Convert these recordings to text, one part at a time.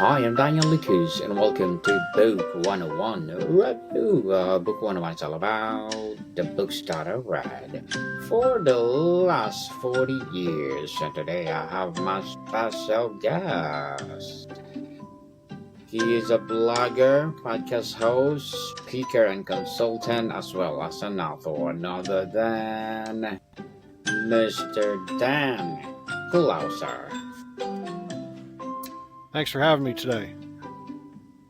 Hi, I'm Daniel Lucas, and welcome to Book 101 Review. Book 101 is all about the books that I read for the last 40 years. And today I have my special guest. He is a blogger, podcast host, speaker, and consultant, as well as an author, none other than Mr. Dan Clouser. Thanks for having me today.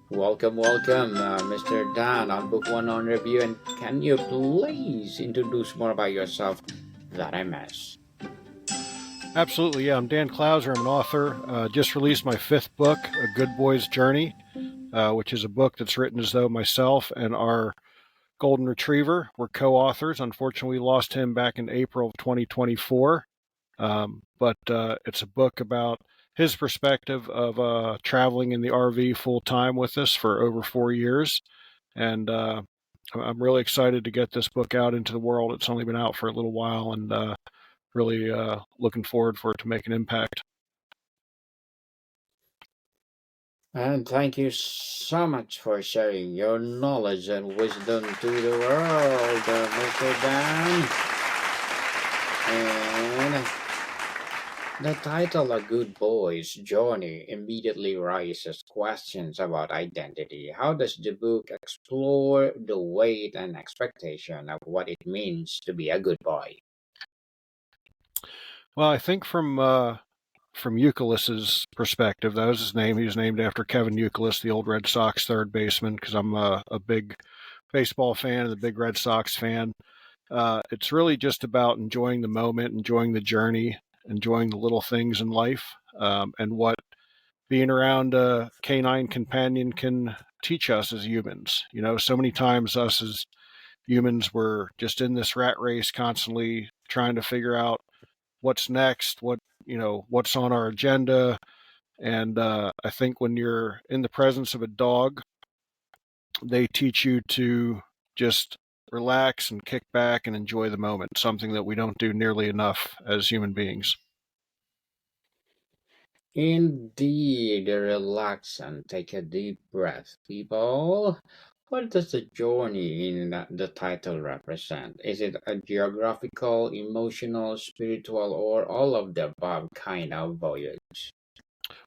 Welcome, Mr. Dan on Book One on Review. And can you please introduce more about yourself that I missed? Absolutely, yeah. I'm Dan Clouser. I'm an author. Just released my fifth book, A Good Boy's Journey, which is a book that's written as though myself and our golden retriever were co-authors. Unfortunately, we lost him back in April of 2024. But it's a book about his perspective of traveling in the RV full time with us for over 4 years. And I'm really excited to get this book out into the world. It's only been out for a little while, and really looking forward for it to make an impact. And thank you so much for sharing your knowledge and wisdom to the world, Mr. Dan. And the title, A Good Boy's Journey, immediately raises questions about identity. How does the book explore the weight and expectation of what it means to be a good boy? Well, I think from Youkilis's perspective, that was his name. He was named after Kevin Youkilis, the old Red Sox third baseman, because I'm a big baseball fan and a big Red Sox fan. It's really just about enjoying the moment, enjoying the journey, enjoying the little things in life, and what being around a canine companion can teach us as humans. You know, so many times us as humans were just in this rat race, constantly trying to figure out what's next, what's on our agenda. And I think when you're in the presence of a dog, they teach you to just relax and kick back and enjoy the moment, something that we don't do nearly enough as human beings. Indeed, relax and take a deep breath, people. What does the journey in the title represent? Is it a geographical, emotional, spiritual, or all of the above kind of voyage?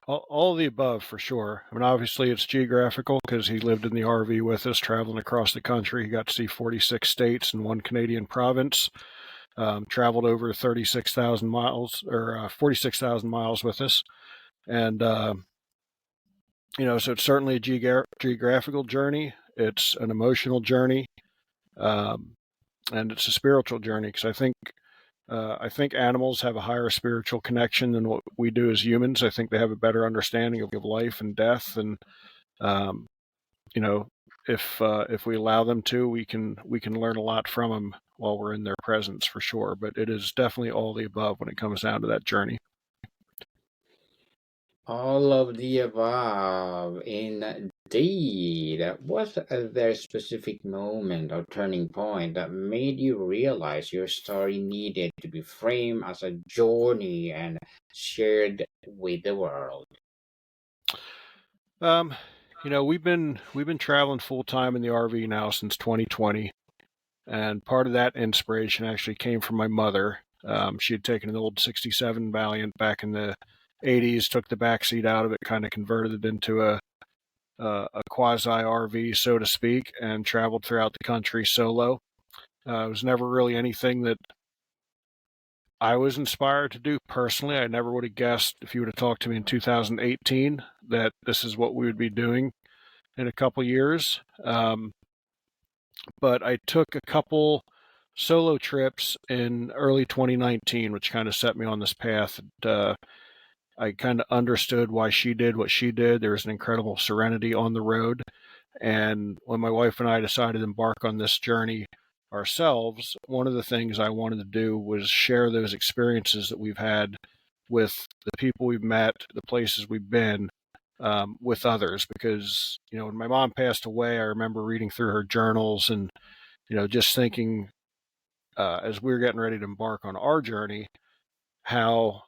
All of the above, for sure. I mean, obviously it's geographical because he lived in the RV with us, traveling across the country. He got to see 46 states and one Canadian province. Traveled over 36,000 miles or 46,000 miles with us. And, so it's certainly a geographical journey. It's an emotional journey. Um, and it's a spiritual journey because I think animals have a higher spiritual connection than what we do as humans. I think they have a better understanding of life and death, and um, you know, if we allow them to, we can learn a lot from them while we're in their presence for sure. But it is definitely all the above when it comes down to that journey. All of the above, indeed. Was there a specific moment or turning point that made you realize your story needed to be framed as a journey and shared with the world? Um, we've been traveling full time in the RV now since 2020, and part of that inspiration actually came from my mother. She had taken an old '67 Valiant back in the '80s, took the back seat out of it, kind of converted it into a quasi RV, so to speak, and traveled throughout the country solo. It was never really anything that I was inspired to do personally. I never would have guessed if you would have talked to me in 2018 that this is what we would be doing in a couple years. But I took a couple solo trips in early 2019, which kind of set me on this path. I kind of understood why she did what she did. There was an incredible serenity on the road. And when my wife and I decided to embark on this journey ourselves, one of the things I wanted to do was share those experiences that we've had with the people we've met, the places we've been, with others. Because, when my mom passed away, I remember reading through her journals and, just thinking as we were getting ready to embark on our journey, how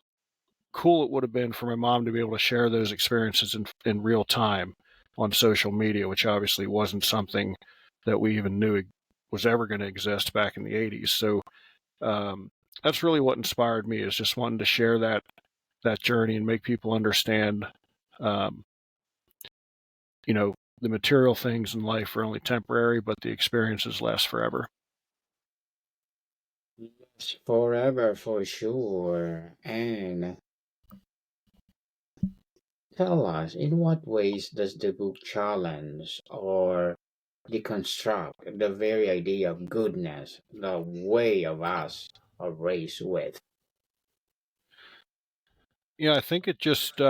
cool it would have been for my mom to be able to share those experiences in real time on social media, which obviously wasn't something that we even knew was ever going to exist back in the 80s. So that's really what inspired me, is just wanting to share that journey and make people understand, um, the material things in life are only temporary, but the experiences last forever. Yes, forever for sure. And tell us, in what ways does the book challenge or deconstruct the very idea of goodness, the way of us are raised with? Yeah, I think it just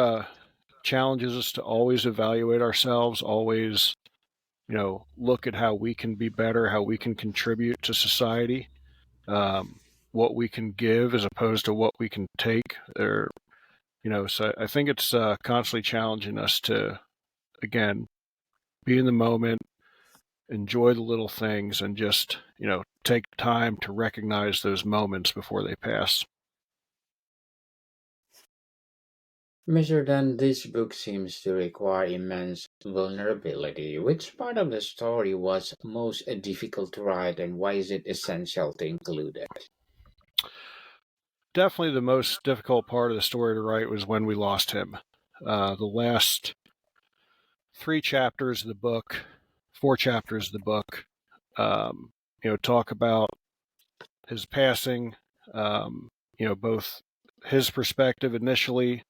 challenges us to always evaluate ourselves, always, look at how we can be better, how we can contribute to society, what we can give as opposed to what we can take. So I think it's constantly challenging us to, again, be in the moment, enjoy the little things, and just, take time to recognize those moments before they pass. Mr. Dan, this book seems to require immense vulnerability. Which part of the story was most difficult to write, and why is it essential to include it? Definitely the most difficult part of the story to write was when we lost him. The last 3 chapters of the book, 4 chapters of the book, talk about his passing, both his perspective initially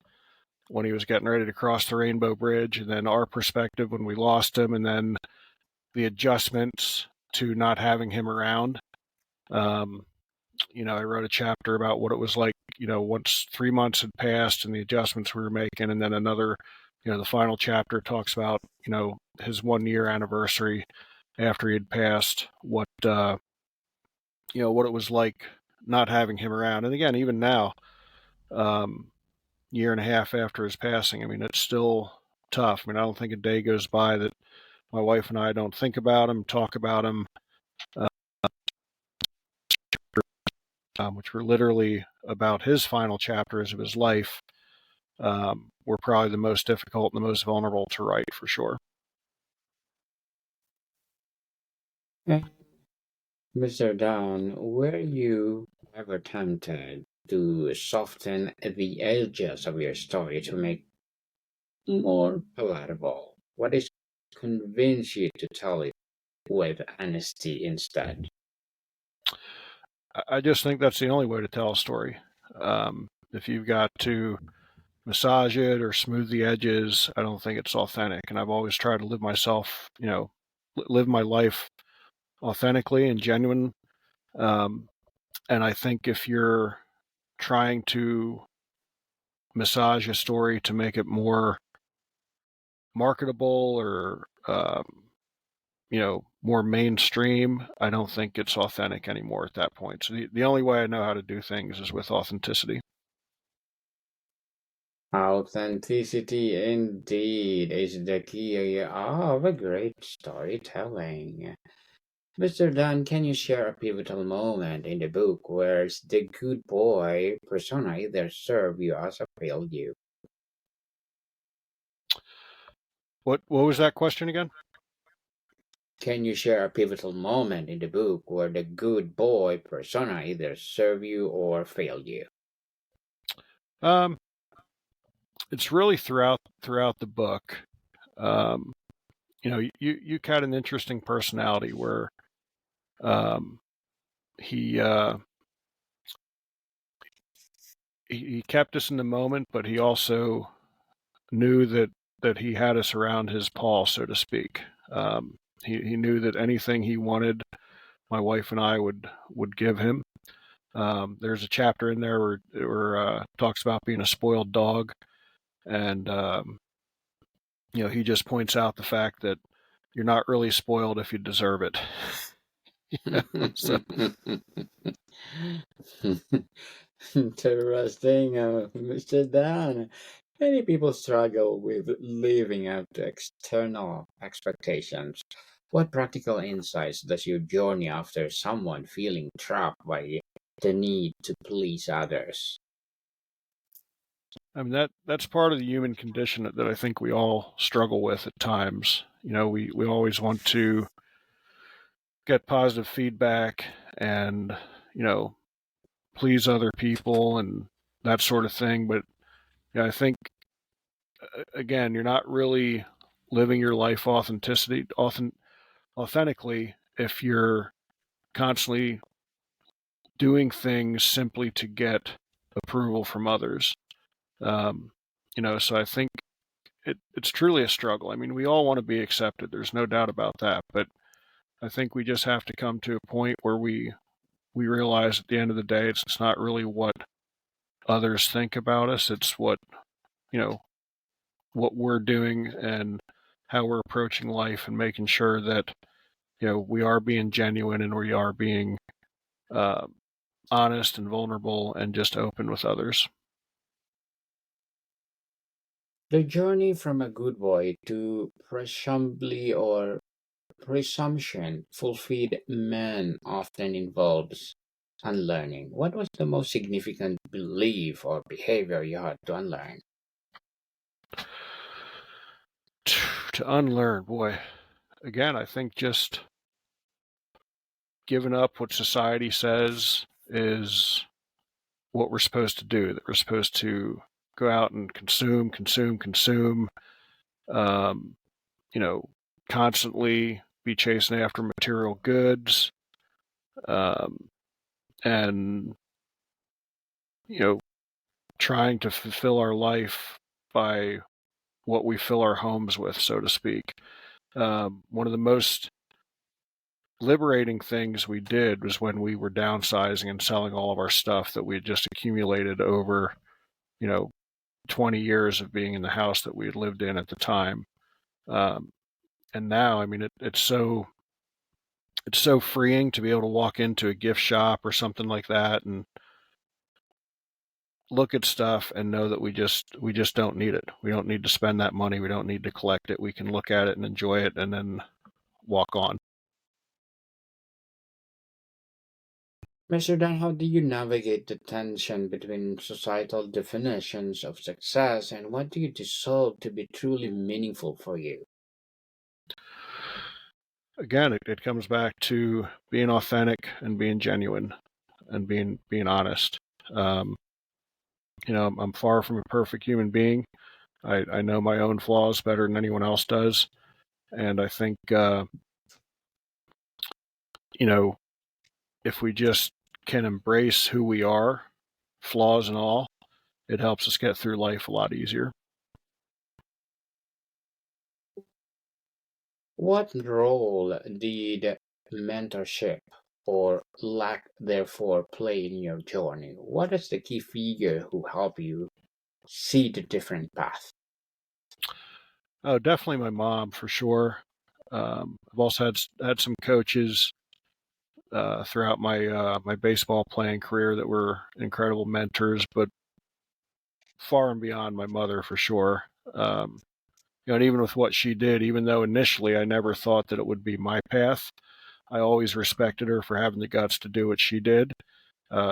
when he was getting ready to cross the Rainbow Bridge, and then our perspective when we lost him, and then the adjustments to not having him around. Um, I wrote a chapter about what it was like, once 3 months had passed and the adjustments we were making, and then another, the final chapter talks about, his 1 year anniversary after he had passed, what it was like not having him around. And again, even now, year and a half after his passing, I mean, it's still tough. I mean, I don't think a day goes by that my wife and I don't think about him, talk about him, uh, which were literally about his final chapters of his life, were probably the most difficult and the most vulnerable to write, for sure. And Mr. Dan, were you ever tempted to soften the edges of your story to make more palatable? What is convince you to tell it with honesty instead? I just think that's the only way to tell a story. If you've got to massage it or smooth the edges, I don't think it's authentic. And I've always tried to live my life authentically and genuine. Um, and I think if you're trying to massage a story to make it more marketable or more mainstream, I don't think it's authentic anymore at that point. So the only way I know how to do things is with authenticity. Authenticity indeed is the key of a great storytelling. Mr. Dunn, can you share a pivotal moment in the book where the good boy persona either served you as or failed you? What was that question again? Can you share a pivotal moment in the book where the good boy persona either served you or failed you? Um, it's really throughout the book. Um, you had an interesting personality where um, he, uh, he kept us in the moment, but he also knew that he had us around his paw, so to speak. He knew that anything he wanted, my wife and I would give him. There's a chapter in there where talks about being a spoiled dog, and he just points out the fact that you're not really spoiled if you deserve it. So Interesting, Mr. Dan. Many people struggle with living up to external expectations. What practical insights does your journey after someone feeling trapped by the need to please others? I mean, that's part of the human condition that I think we all struggle with at times. We always want to get positive feedback and, you know, please other people and that sort of thing. But I think, again, you're not really living your life authentically if you're constantly doing things simply to get approval from others. Um, so I think it's truly a struggle. I mean, we all want to be accepted. There's no doubt about that. But I think we just have to come to a point where we realize at the end of the day, it's not really what others think about us. It's you know, what we're doing and how we're approaching life and making sure that, we are being genuine and we are being uh, honest and vulnerable and just open with others. The journey from a good boy to presumably or presumption fulfilled man often involves unlearning. What was the most significant belief or behavior you had to unlearn? To unlearn, boy, again, I think just giving up what society says is what we're supposed to do, that we're supposed to go out and consume, um, you know, constantly be chasing after material goods, um, and, you know, trying to fulfill our life by what we fill our homes with, so to speak. One of the most liberating things we did was when we were downsizing and selling all of our stuff that we had just accumulated over, you know, 20 years of being in the house that we had lived in at the time. Um, and now, I mean, it's so freeing to be able to walk into a gift shop or something like that and look at stuff and know that we just don't need it. We don't need to spend that money. We don't need to collect it. We can look at it and enjoy it and then walk on. Mr. Dan, how do you navigate the tension between societal definitions of success and what do you dissolve to be truly meaningful for you? Again, it comes back to being authentic and being genuine and being honest. Um, I'm far from a perfect human being. I know my own flaws better than anyone else does, and I think you know if we just can embrace who we are, flaws and all, it helps us get through life a lot easier. What role did mentorship or lack therefore play in your journey? What is the key figure who helped you see the different path? Oh, definitely my mom for sure. I've also had some coaches throughout my baseball playing career that were incredible mentors, but far and beyond my mother for sure. Um, and even with what she did, even though initially I never thought that it would be my path, I always respected her for having the guts to do what she did.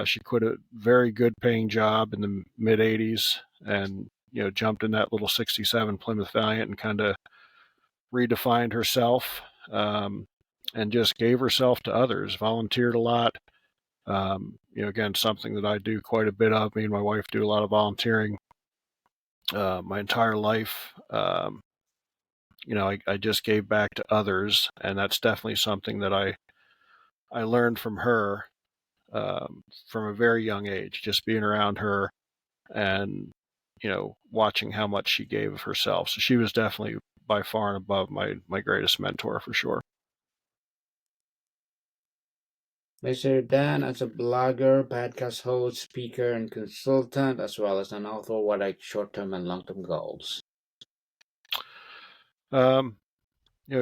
She quit a very good paying job in the mid 80s and, jumped in that little 67 Plymouth Valiant and kind of redefined herself, and just gave herself to others, volunteered a lot. Again, something that I do quite a bit of. Me and my wife do a lot of volunteering my entire life. I just gave back to others, and that's definitely something that I learned from her from a very young age, just being around her and watching how much she gave of herself. So she was definitely by far and above my greatest mentor for sure. Mr. Dan, as a blogger, podcast host, speaker, and consultant, as well as an author, what are short term and long term goals? Um,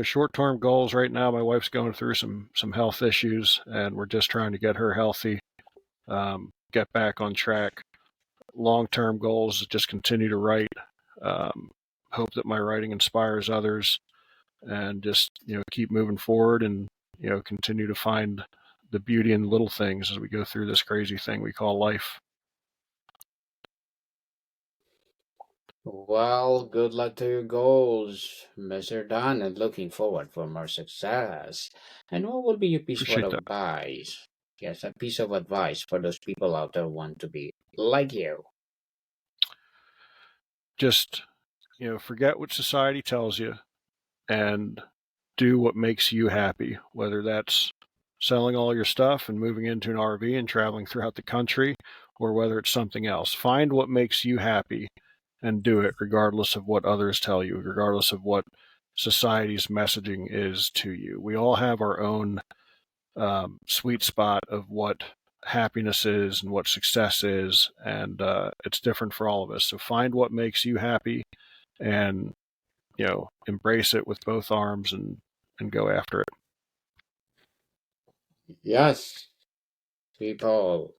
Short-term goals right now. My wife's going through some health issues, and we're just trying to get her healthy, get back on track. Long-term goals is just continue to write. Um, Hope that my writing inspires others, and just keep moving forward and continue to find the beauty in little things as we go through this crazy thing we call life. Well, good luck to your goals, Mr. Don, and looking forward for more success. And what will be your piece of Appreciate that. advice? Yes, a piece of advice for those people out there who want to be like you. Just, forget what society tells you and do what makes you happy, whether that's selling all your stuff and moving into an RV and traveling throughout the country, or whether it's something else. Find what makes you happy and do it regardless of what others tell you, regardless of what society's messaging is to you. We all have our own sweet spot of what happiness is and what success is, and it's different for all of us. So find what makes you happy and embrace it with both arms and go after it. Yes, people,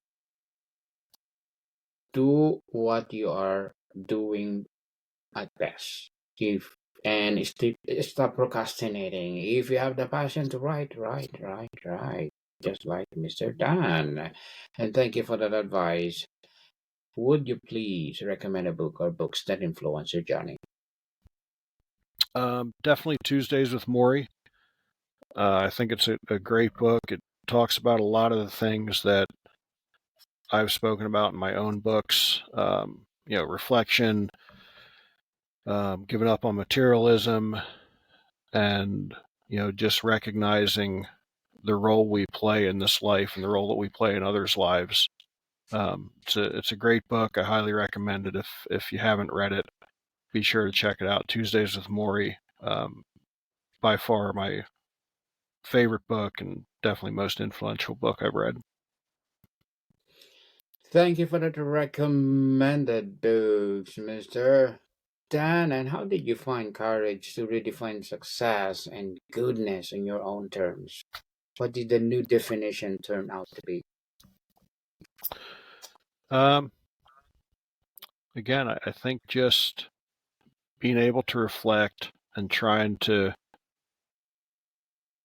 do what you are doing at best. If and stop procrastinating. If you have the passion to write, write. Just like Mr. Dan. And thank you for that advice. Would you please recommend a book or books that influence your journey? Definitely Tuesdays with Maury. I think it's a great book. It talks about a lot of the things that I've spoken about in my own books. Reflection, giving up on materialism, and just recognizing the role we play in this life and the role that we play in others' lives. It's a great book. I highly recommend it. If you haven't read it, be sure to check it out. Tuesdays with Maury, by far my favorite book and definitely most influential book I've read. Thank you for that recommended books, Mr. Dan. And how did you find courage to redefine success and goodness in your own terms? What did the new definition turn out to be? Um, Again, I think just being able to reflect and trying to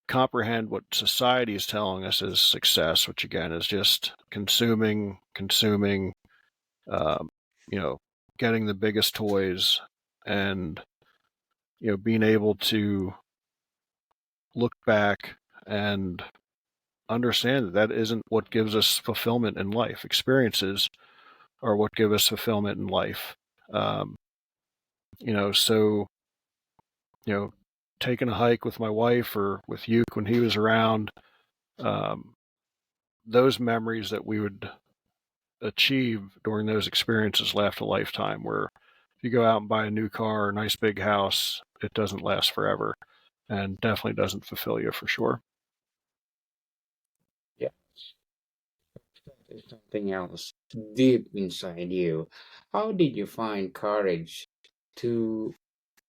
comprehend what society is telling us is success, which again is just consuming, um, you know, getting the biggest toys, and being able to look back and understand that that isn't what gives us fulfillment in life. Experiences are what give us fulfillment in life. Um, so you know, taking a hike with my wife or with Youk when he was around, um, those memories that we would achieve during those experiences last a lifetime. Where if you go out and buy a new car or a nice big house, it doesn't last forever and definitely doesn't fulfill you for sure. Yeah, there's something else deep inside you. How did you find courage to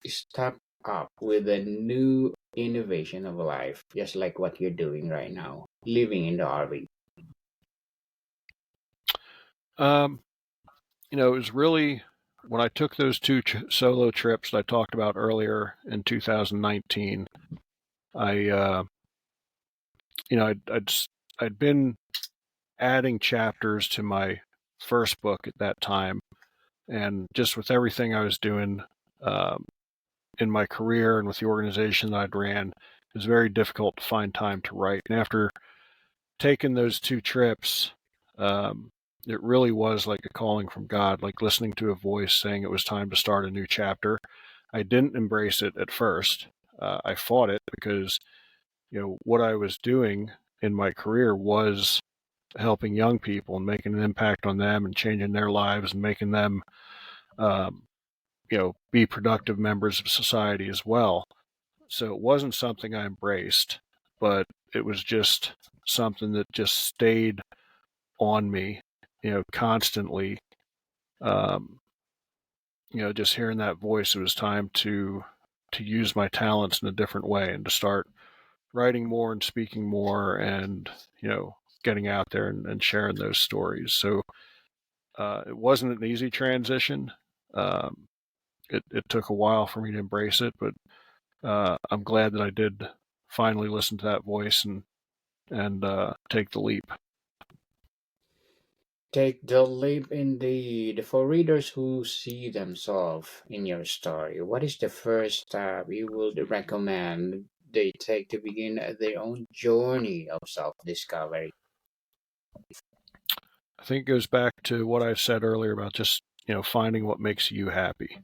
step up with a new innovation of life, just like what you're doing right now, living in the RV? Um, it was really when I took those two solo trips that I talked about earlier in 2019. I, I'd been adding chapters to my first book at that time, and just with everything I was doing um, in my career and with the organization that I'd ran, it was very difficult to find time to write. And after taking those two trips, um, it really was like a calling from God, like listening to a voice saying it was time to start a new chapter. I didn't embrace it at first. I fought it because what I was doing in my career was helping young people and making an impact on them and changing their lives and making them um, be productive members of society as well. So it wasn't something I embraced, but it was just something that just stayed on me, constantly. Um, just hearing that voice, it was time to use my talents in a different way and to start writing more and speaking more and getting out there and sharing those stories. So it wasn't an easy transition. Um, it took a while for me to embrace it, but I'm glad that I did finally listen to that voice and take the leap. Take the leap indeed. For readers who see themselves in your story, what is the first step you would recommend they take to begin their own journey of self discovery? I think it goes back to what I said earlier about just, finding what makes you happy.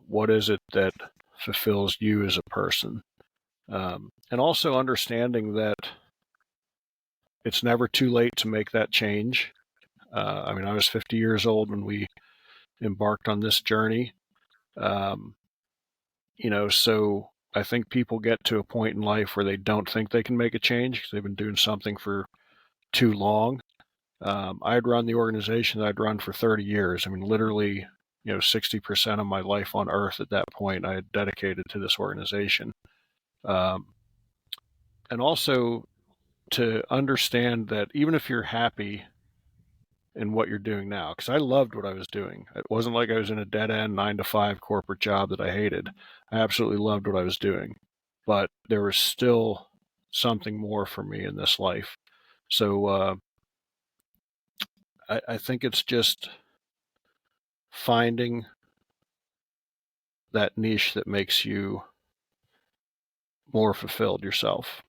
What is it that fulfills you as a person? And also understanding that it's never too late to make that change. I was 50 years old when we embarked on this journey. Um, so I think people get to a point in life where they don't think they can make a change because they've been doing something for too long. I had run the organization that I'd run for 30 years. Literally, 60% of my life on earth at that point I had dedicated to this organization. And also to understand that even if you're happy in what you're doing now, because I loved what I was doing. It wasn't like I was in a dead end 9 to 5 corporate job that I hated. I absolutely loved what I was doing, but there was still something more for me in this life. So I think it's just finding that niche that makes you more fulfilled yourself.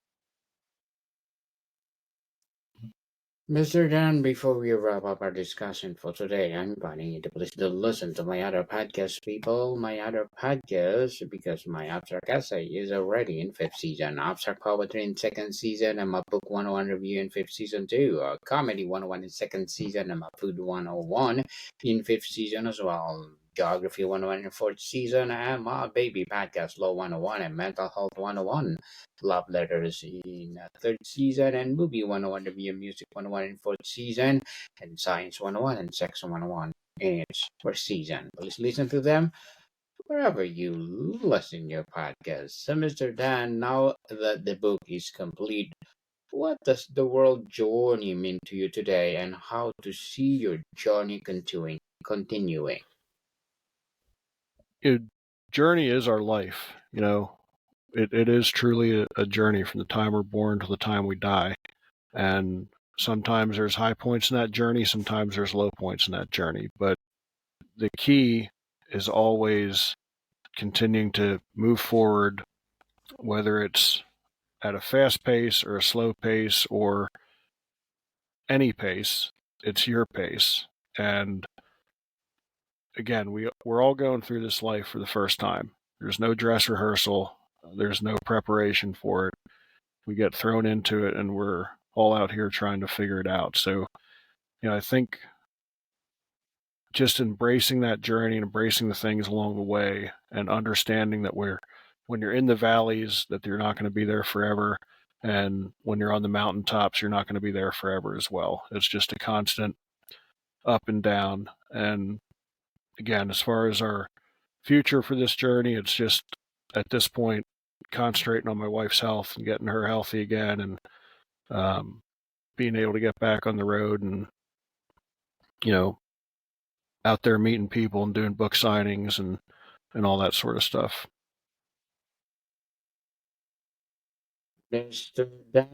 Mr. Dan, before we wrap up our discussion for today, I'm inviting you to please listen to my other podcast, people. My other podcast, because my abstract essay is already in fifth season, abstract poetry in second season, and my book 101 review in fifth season too, comedy 101 in second season, and my food 101 in fifth season as well. Geography 101 in fourth season, and my baby podcast, Law 101 and Mental Health 101. Love Letters in third season, and Movie 101 review, Music 101 in fourth season, and Science 101 and Sex 101 in its first season. Please listen to them wherever you listen your podcast. So, Mr. Dan, now that the book is complete, what does the world journey mean to you today, and how to see your journey continuing? Journey is our life. It is truly a journey from the time we're born to the time we die. And sometimes there's high points in that journey, sometimes there's low points in that journey. But the key is always continuing to move forward, whether it's at a fast pace or a slow pace or any pace. It's your pace. And again, we're all going through this life for the first time. There's no dress rehearsal. There's no preparation for it. We get thrown into it and we're all out here trying to figure it out. So, I think just embracing that journey and embracing the things along the way and understanding that when you're in the valleys, that you're not going to be there forever. And when you're on the mountaintops, you're not going to be there forever as well. It's just a constant up and down. And again, as far as our future for this journey, it's just at this point concentrating on my wife's health and getting her healthy again, and being able to get back on the road and out there meeting people and doing book signings and all that sort of stuff. Mr. Dan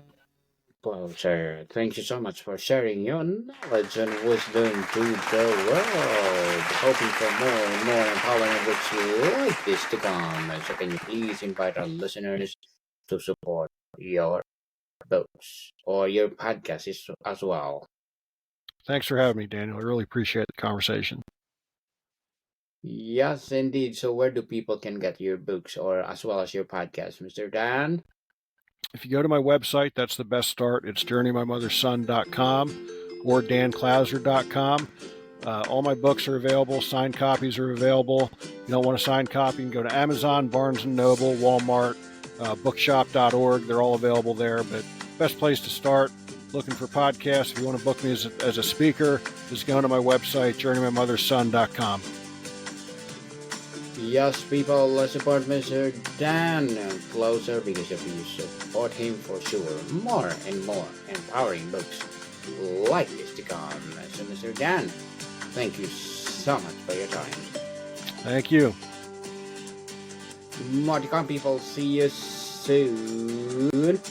Clouser, thank you so much for sharing your knowledge and wisdom to the world. Hoping for more and more empowering books like this to come. So can you please invite our listeners to support your books or your podcast as well? Thanks for having me, Daniel. I really appreciate the conversation. Yes, indeed. So where do people can get your books or as well as your podcast, Mr. Dan? If you go to my website, that's the best start. It's journeymymotherson.com or danclouser.com. All my books are available. Signed copies are available. If you don't want a signed copy, you can go to Amazon, Barnes & Noble, Walmart, bookshop.org. They're all available there. But best place to start, looking for podcasts. If you want to book me as a speaker, just go to my website, journeymymotherson.com. Yes, people, let's support Mr. Dan Clouser because if you support him for sure, more and more empowering books like this to come. So, Mr. Dan, thank you so much for your time. Thank you. More to come, people. See you soon.